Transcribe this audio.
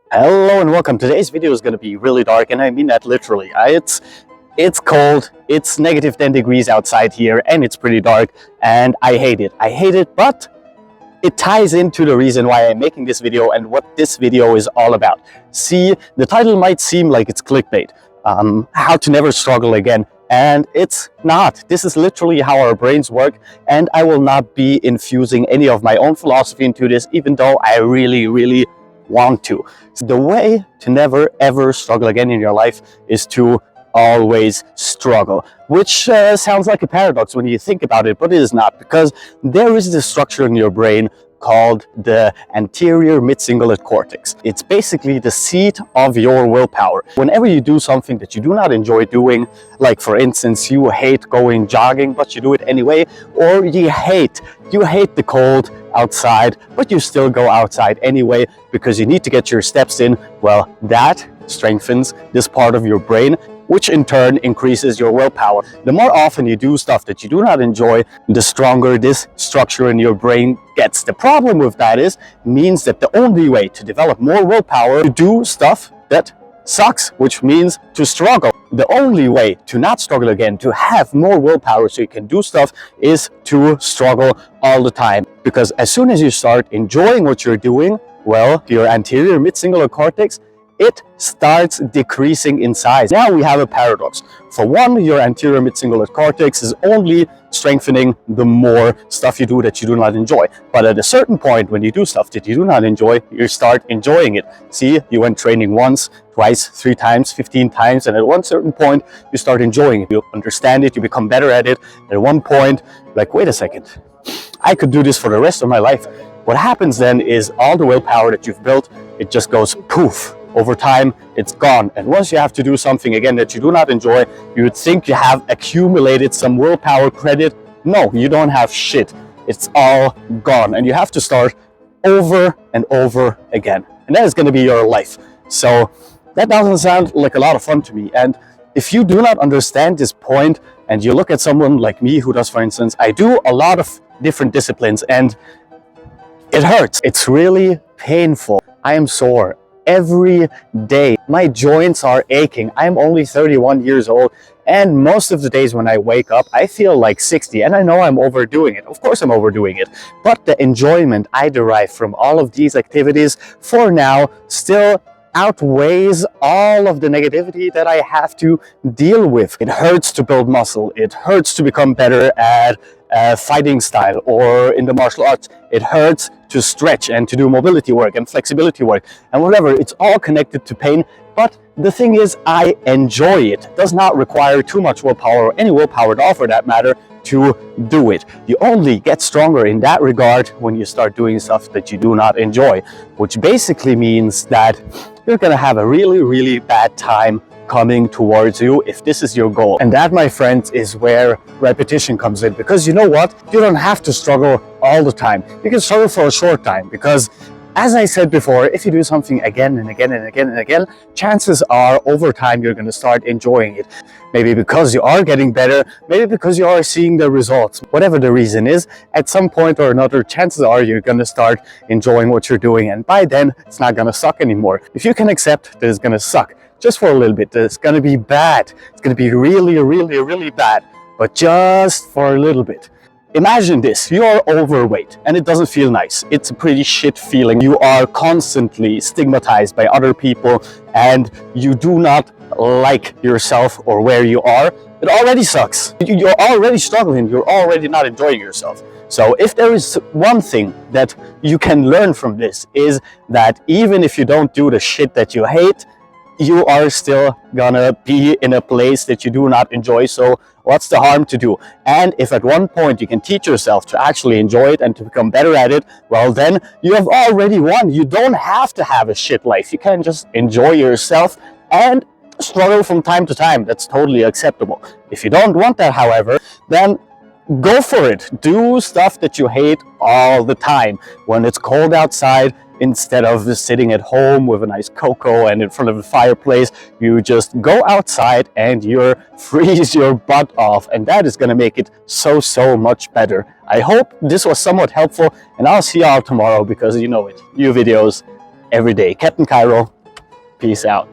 Hello and welcome. Today's video is going to be really dark, and I mean that literally. It's cold, it's negative 10 degrees outside here, and it's pretty dark, and I hate it. I hate it, but it ties into the reason why I'm making this video and what this video is all about. See, the title might seem like it's clickbait, how to never struggle again, and it's not. This is literally how our brains work, and I will not be infusing any of my own philosophy into this, even though I really want to. The way to never ever struggle again in your life is to always struggle, which sounds like a paradox when you think about it, but it is not, because there is this structure in your brain called the Anterior Mid-Cingulate Cortex. It's basically the seat of your willpower. Whenever you do something that you do not enjoy doing, like for instance, you hate going jogging, but you do it anyway, or you hate the cold outside, but you still go outside anyway because you need to get your steps in, well, that strengthens this part of your brain, which in turn increases your willpower. The more often you do stuff that you do not enjoy, the stronger this structure in your brain gets. The problem with that means that the only way to develop more willpower is to do stuff that sucks, which means to struggle. The only way to not struggle again, to have more willpower so you can do stuff, is to struggle all the time. Because as soon as you start enjoying what you're doing, well, your anterior mid-cingulate cortex, it starts decreasing in size. Now we have a paradox. For one, your anterior mid-cingulate cortex is only strengthening the more stuff you do that you do not enjoy. But at a certain point, when you do stuff that you do not enjoy, you start enjoying it. See, you went training once, twice, 3 times, 15 times, and at one certain point, you start enjoying it. You understand it, you become better at it. At one point, like, wait a second, I could do this for the rest of my life. What happens then is all the willpower that you've built, it just goes poof. Over time, it's gone. And once you have to do something again that you do not enjoy, you would think you have accumulated some willpower credit. No, you don't have shit. It's all gone. And you have to start over and over again. And that is going to be your life. So that doesn't sound like a lot of fun to me. And if you do not understand this point, and you look at someone like me who does, for instance, I do a lot of different disciplines, and it hurts. It's really painful. I am sore every day. My joints are aching. I'm only 31 years old, and most of the days when I wake up, I feel like 60, and I know I'm overdoing it. Of course I'm overdoing it, but the enjoyment I derive from all of these activities for now still outweighs all of the negativity that I have to deal with. It hurts to build muscle. It hurts to become better at fighting style or in the martial arts. It hurts to stretch and to do mobility work and flexibility work and whatever. It's all connected to pain. But the thing is, I enjoy it. It does not require too much willpower, or any willpower at all for that matter, to do it. You only get stronger in that regard when you start doing stuff that you do not enjoy, which basically means that you're gonna have a really bad time coming towards you if this is your goal. And that, my friends, is where repetition comes in. Because you know what? You don't have to struggle all the time. You can struggle for a short time, because as I said before, if you do something again and again and again and again, chances are over time you're going to start enjoying it. Maybe because you are getting better, maybe because you are seeing the results. Whatever the reason is, at some point or another, chances are you're going to start enjoying what you're doing, and by then it's not going to suck anymore. If you can accept that it's going to suck just for a little bit, that it's going to be bad, it's going to be really bad, but just for a little bit. Imagine this, you are overweight and it doesn't feel nice. It's a pretty shit feeling. You are constantly stigmatized by other people and you do not like yourself or where you are. It already sucks. You're already struggling. You're already not enjoying yourself. So if there is one thing that you can learn from this, is that even if you don't do the shit that you hate, you are still gonna be in a place that you do not enjoy. So what's the harm to do? And if at one point you can teach yourself to actually enjoy it and to become better at it, well, then you have already won. You don't have to have a shit life. You can just enjoy yourself and struggle from time to time. That's totally acceptable. If you don't want that, however, then go for it. Do stuff that you hate all the time. When it's cold outside, instead of just sitting at home with a nice cocoa and in front of a fireplace, you just go outside and you freeze your butt off, and that is going to make it so much better. I hope this was somewhat helpful, and I'll see y'all tomorrow, because you know it, new videos every day. Captain Cairo, Peace out.